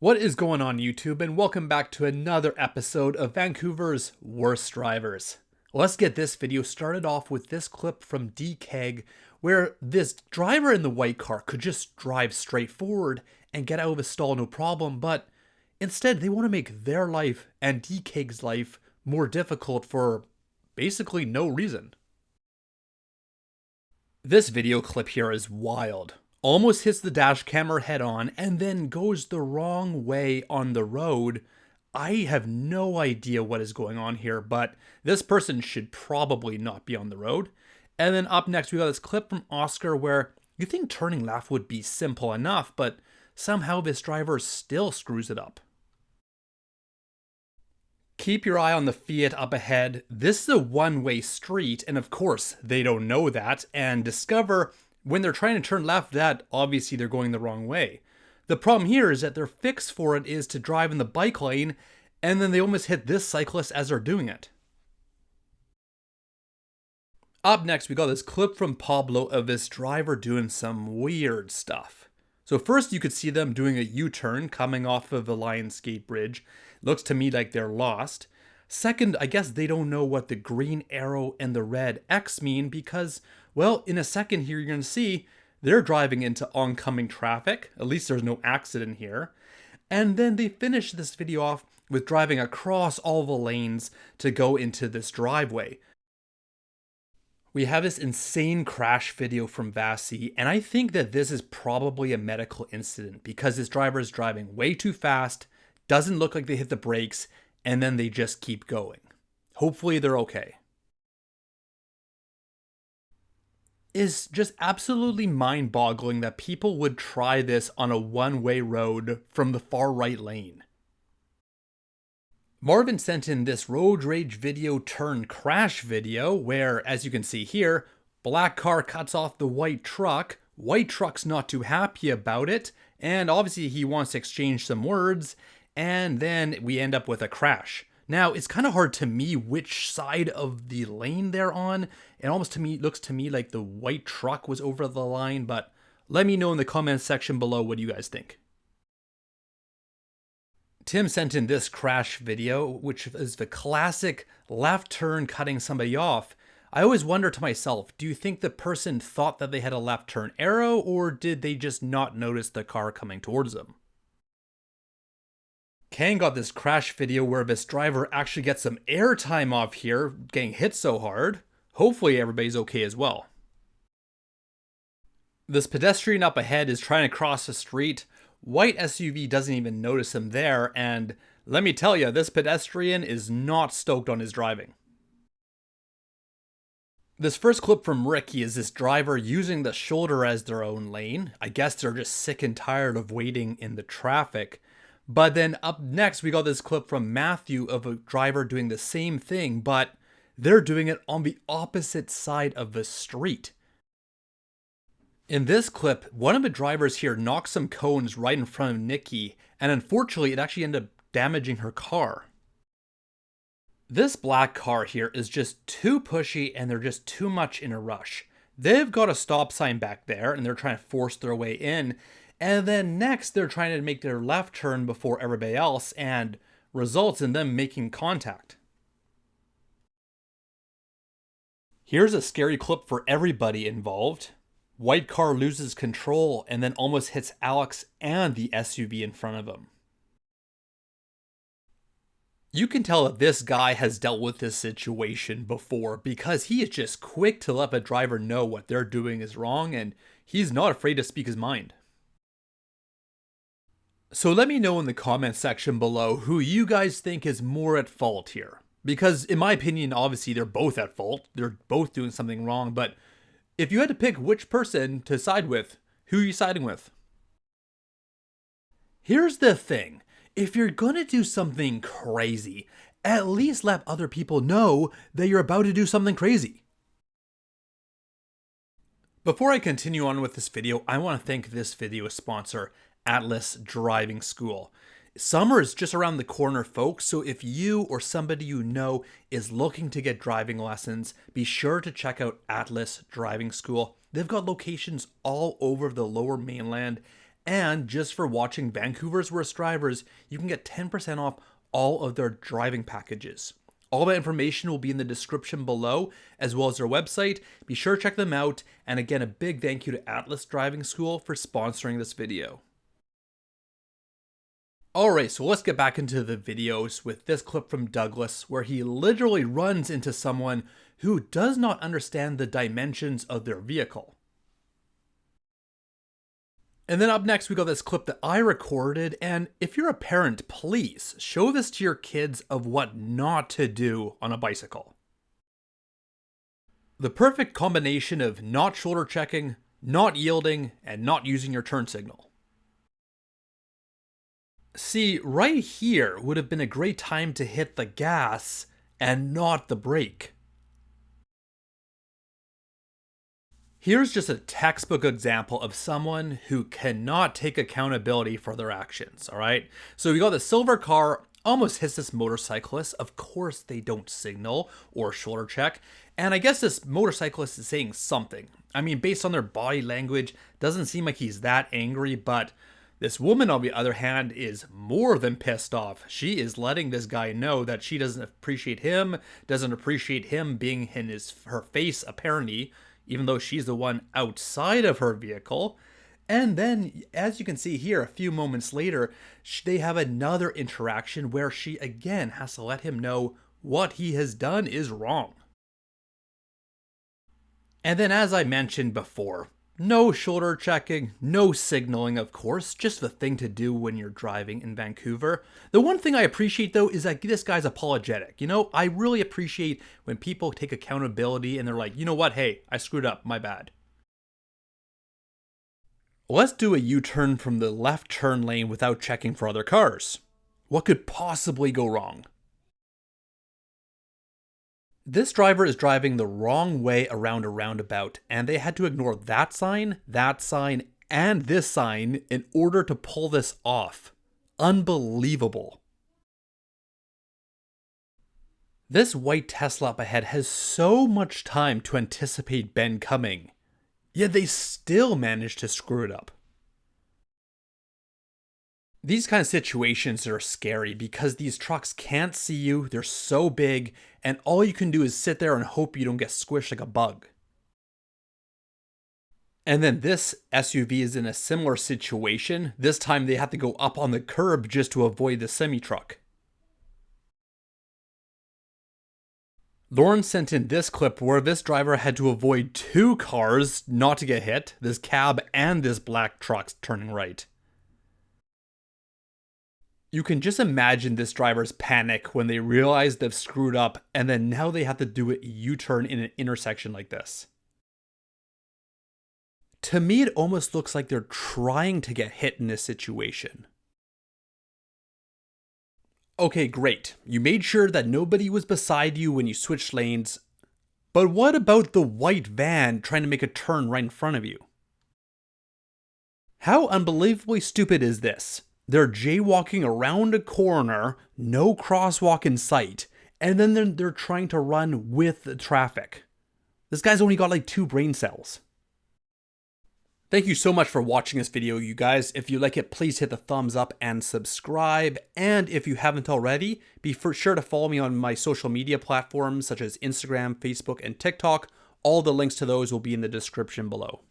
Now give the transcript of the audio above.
What is going on YouTube, and welcome back to another episode of Vancouver's Worst Drivers. Let's get this video started off with this clip from DKEG where this driver in the white car could just drive straight forward and get out of a stall no problem, but instead they want to make their life and DKEG's life more difficult for basically no reason. This video clip here is wild. Almost hits the dash camera head on and then goes the wrong way on the road. I have no idea what is going on here, but this person should probably not be on the road. And then up next we got this clip from Oscar where you think turning left would be simple enough, but somehow this driver still screws it up. Keep your eye on the Fiat up ahead. This is a one-way street, and of course they don't know that and discover when they're trying to turn left that obviously they're going the wrong way. The problem here is that their fix for it is to drive in the bike lane, and then they almost hit this cyclist as they're doing it. Up next, we got this clip from Pablo of this driver doing some weird stuff. So first you could see them doing a U-turn coming off of the Lionsgate Bridge. Looks to me like they're lost. Second, I guess they don't know what the green arrow and the red X mean because, well, in a second here you're going to see they're driving into oncoming traffic. At least there's no accident here. And then they finish this video off with driving across all the lanes to go into this driveway. We have this insane crash video from Vasi, and I think that this is probably a medical incident because this driver is driving way too fast, doesn't look like they hit the brakes, and then they just keep going. Hopefully they're okay. It's just absolutely mind-boggling that people would try this on a one-way road from the far right lane. Marvin sent in this road rage video turn crash video where, as you can see here, black car cuts off the white truck truck's not too happy about it, and obviously he wants to exchange some words, and then we end up with a crash. Now, it's kind of hard to me which side of the lane they're on. It almost to me looks to me like the white truck was over the line, but let me know in the comments section below what you guys think. Tim sent in this crash video, which is the classic left turn cutting somebody off. I always wonder to myself, do you think the person thought that they had a left turn arrow, or did they just not notice the car coming towards them? Kang got this crash video where this driver actually gets some airtime off here, getting hit so hard. Hopefully everybody's okay as well. This pedestrian up ahead is trying to cross the street. White SUV doesn't even notice him there, and let me tell you, this pedestrian is not stoked on his driving. This first clip from Ricky is this driver using the shoulder as their own lane. I guess they're just sick and tired of waiting in the traffic. But then up next, we got this clip from Matthew of a driver doing the same thing, but they're doing it on the opposite side of the street. In this clip, one of the drivers here knocks some cones right in front of Nikki, and unfortunately, it actually ended up damaging her car. This black car here is just too pushy, and they're just too much in a rush. They've got a stop sign back there, and they're trying to force their way in. And then next, they're trying to make their left turn before everybody else, and results in them making contact. Here's a scary clip for everybody involved. White car loses control and then almost hits Alex and the SUV in front of him. You can tell that this guy has dealt with this situation before because he is just quick to let the driver know what they're doing is wrong, and he's not afraid to speak his mind. So let me know in the comment section below who you guys think is more at fault here. Because in my opinion, obviously they're both at fault. They're both doing something wrong, but if you had to pick which person to side with, who are you siding with? Here's the thing. If you're gonna do something crazy, at least let other people know that you're about to do something crazy. Before I continue on with this video, I want to thank this video sponsor, Atlas Driving School. Summer is just around the corner, folks, so if you or somebody you know is looking to get driving lessons, be sure to check out Atlas Driving School. They've got locations all over the Lower Mainland, And just for watching Vancouver's Worst Drivers, you can get 10% off all of their driving packages. All that information will be in the description below, as well as their website. Be sure to check them out. And again, a big thank you to Atlas Driving School for sponsoring this video. Alright, so let's get back into the videos with this clip from Douglas, where he literally runs into someone who does not understand the dimensions of their vehicle. And then up next, we got this clip that I recorded, and if you're a parent, please show this to your kids of what not to do on a bicycle. The perfect combination of not shoulder checking, not yielding, and not using your turn signal. See, right here would have been a great time to hit the gas and not the brake. Here's just a textbook example of someone who cannot take accountability for their actions, alright? So we got the silver car, almost hits this motorcyclist. Of course they don't signal or shoulder check. And I guess this motorcyclist is saying something. I mean, based on their body language, doesn't seem like he's that angry, but this woman, on the other hand, is more than pissed off. She is letting this guy know that she doesn't appreciate him being in her face, apparently, even though she's the one outside of her vehicle. And then, as you can see here, a few moments later, they have another interaction where she again has to let him know what he has done is wrong. And then, as I mentioned before, no shoulder checking, no signaling, of course, just the thing to do when you're driving in Vancouver. The one thing I appreciate, though, is that this guy's apologetic. You know, I really appreciate when people take accountability and they're like, you know what, hey, I screwed up, my bad. Let's do a U-turn from the left turn lane without checking for other cars. What could possibly go wrong? This driver is driving the wrong way around a roundabout, and they had to ignore that sign, and this sign in order to pull this off. Unbelievable. This white Tesla up ahead has so much time to anticipate Ben coming, yet they still managed to screw it up. These kind of situations are scary because these trucks can't see you, they're so big, and all you can do is sit there and hope you don't get squished like a bug. And then this SUV is in a similar situation. This time they have to go up on the curb just to avoid the semi-truck. Lauren sent in this clip where this driver had to avoid two cars not to get hit, this cab and this black truck turning right. You can just imagine this driver's panic when they realize they've screwed up and then now they have to do a U-turn in an intersection like this. To me, it almost looks like they're trying to get hit in this situation. Okay, great. You made sure that nobody was beside you when you switched lanes, but what about the white van trying to make a turn right in front of you? How unbelievably stupid is this? They're jaywalking around a corner, no crosswalk in sight, and then they're trying to run with the traffic. This guy's only got like 2 brain cells. Thank you so much for watching this video, you guys. If you like it, please hit the thumbs up and subscribe. And if you haven't already, be sure to follow me on my social media platforms such as Instagram, Facebook, and TikTok. All the links to those will be in the description below.